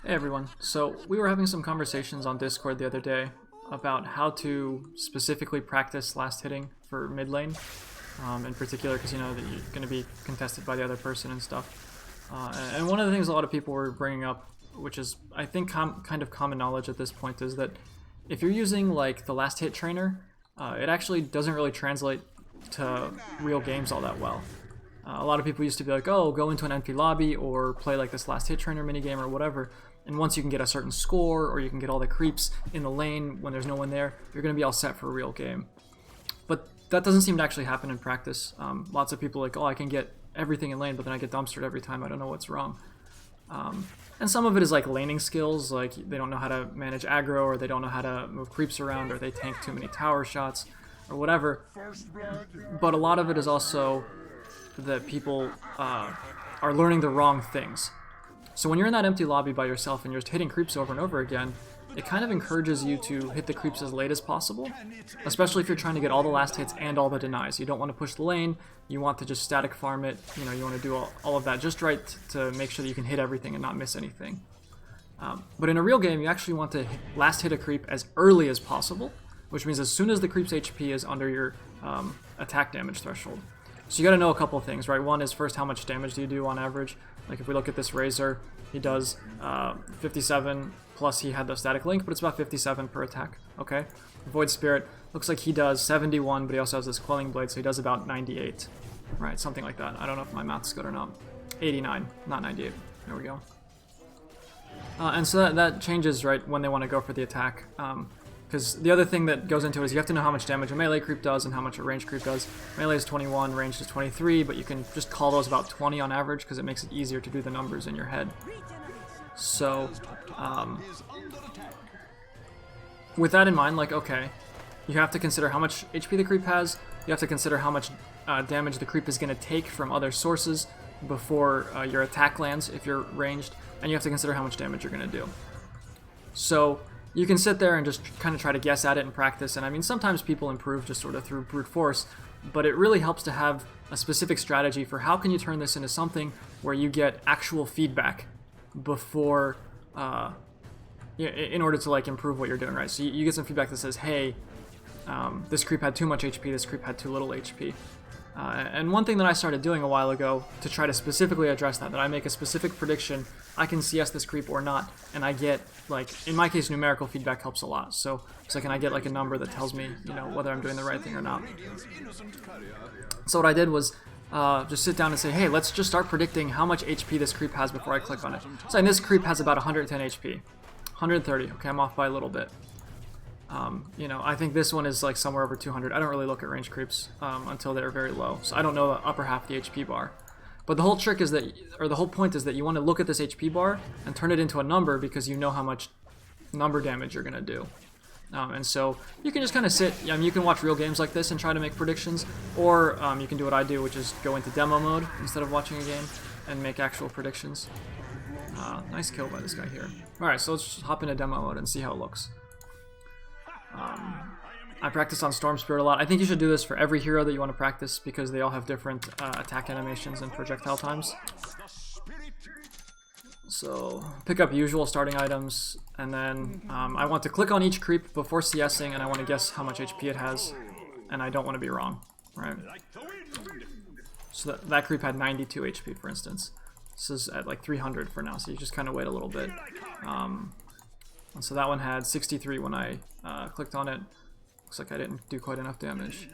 Hey everyone. So we were having some conversations on Discord the other day about how to specifically practice last hitting for mid lane, in particular because you know that you're going to be contested by the other person and stuff. And one of the things a lot of people were bringing up, which is I think kind of common knowledge at this point, is that if you're using like the last hit trainer, it actually doesn't really translate to real games all that well. A lot of people used to be like, oh, go into an empty lobby or play like this last hit trainer minigame or whatever, and once you can get a certain score or you can get all the creeps in the lane when there's no one there, you're going to be all set for a real game. But that doesn't seem to actually happen in practice. Lots of people are like, oh, I can get everything in lane, but then I get dumpstered every time. I don't know what's wrong. And some of it is like laning skills, like they don't know how to manage aggro, or they don't know how to move creeps around, or they tank too many tower shots, or whatever. But a lot of it is also that people are learning the wrong things. So when you're in that empty lobby by yourself and you're just hitting creeps over and over again, it kind of encourages you to hit the creeps as late as possible, especially if you're trying to get all the last hits and all the denies. You don't want to push the lane, you want to just static farm it, you know, you want to do all of that just right to make sure that you can hit everything and not miss anything. But in a real game, you actually want to last hit a creep as early as possible, which means as soon as the creep's HP is under your attack damage threshold. So you got to know a couple things, right? One is first, how much damage do you do on average? Like if we look at this Razor, he does 57, plus he had the static link, but it's about 57 per attack, okay? Void Spirit, looks like he does 71, but he also has this Quelling Blade, so he does about 98, right? Something like that. I don't know if my math's good or not. 89, not 98. There we go. And so that changes, right, when they want to go for the attack. Because the other thing that goes into it is you have to know how much damage a melee creep does and how much a range creep does. Melee is 21, range is 23, but you can just call those about 20 on average because it makes it easier to do the numbers in your head. So, with that in mind, like, okay, you have to consider how much HP the creep has, you have to consider how much damage the creep is going to take from other sources before your attack lands if you're ranged, and you have to consider how much damage you're going to do. So, you can sit there and just kind of try to guess at it in practice, and I mean, sometimes people improve just sort of through brute force, but it really helps to have a specific strategy for how can you turn this into something where you get actual feedback before, in order to like improve what you're doing, right? So you get some feedback that says, hey, this creep had too much HP, this creep had too little HP. And one thing that I started doing a while ago to try to specifically address that I make a specific prediction, I can CS this creep or not, and I get, like, in my case, numerical feedback helps a lot. So can I get like a number that tells me, you know, whether I'm doing the right thing or not. So what I did was just sit down and say, hey, let's just start predicting how much HP this creep has before I click on it. So this creep has about 110 HP. 130, okay, I'm off by a little bit. You know, I think this one is like somewhere over 200. I don't really look at range creeps until they're very low, so I don't know the upper half of the HP bar. But the whole trick is that, or the whole point is that you want to look at this HP bar and turn it into a number because you know how much number damage you're going to do. And so you can just kind of sit, I mean, you can watch real games like this and try to make predictions, or you can do what I do, which is go into demo mode instead of watching a game and make actual predictions. Nice kill by this guy here. Alright, so let's just hop into demo mode and see how it looks. I practice on Storm Spirit a lot. I think you should do this for every hero that you want to practice because they all have different attack animations and projectile times. So pick up usual starting items, and then I want to click on each creep before CSing, and I want to guess how much HP it has, and I don't want to be wrong, right? So that creep had 92 HP, for instance. This is at like 300 for now, so you just kind of wait a little bit. And so that one had 63 when I clicked on it. Looks like I didn't do quite enough damage.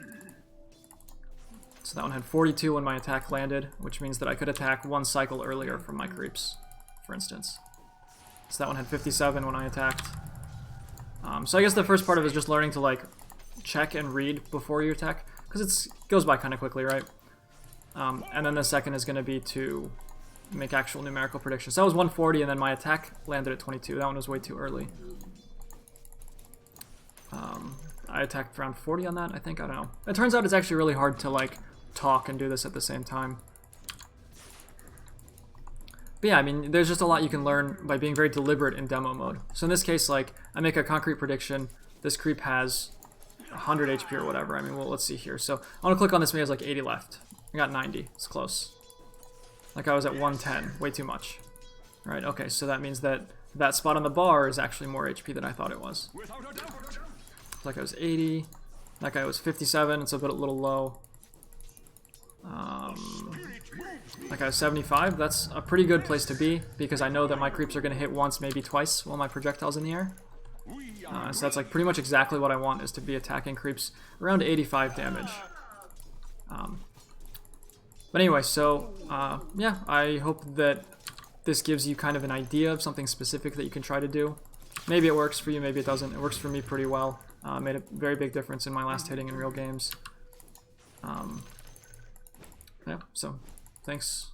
So that one had 42 when my attack landed, which means that I could attack one cycle earlier from my creeps, for instance. So that one had 57 when I attacked. So I guess the first part of it is just learning to like check and read before you attack, because it goes by kind of quickly, right? And then the second is going to be to make actual numerical predictions. So that was 140, and then my attack landed at 22. That one was way too early. I attacked around 40 on that, I think. I don't know. It turns out it's actually really hard to like talk and do this at the same time. But yeah, I mean, there's just a lot you can learn by being very deliberate in demo mode. So in this case, like, I make a concrete prediction. This creep has 100 HP or whatever. I mean, well, let's see here. So I want to click on this, maybe it has like 80 left. I got 90. It's close. Like I was at 110. Way too much. Right, okay, so that means that that spot on the bar is actually more HP than I thought it was. That guy was 80. That guy was 57. It's a little low. That guy was 75. That's a pretty good place to be because I know that my creeps are going to hit once, maybe twice while my projectile's in the air. So that's like pretty much exactly what I want, is to be attacking creeps around 85 damage. But anyway, so yeah, I hope that this gives you kind of an idea of something specific that you can try to do. Maybe it works for you, maybe it doesn't. It works for me pretty well. Made a very big difference in my last hitting in real games. Yeah, so thanks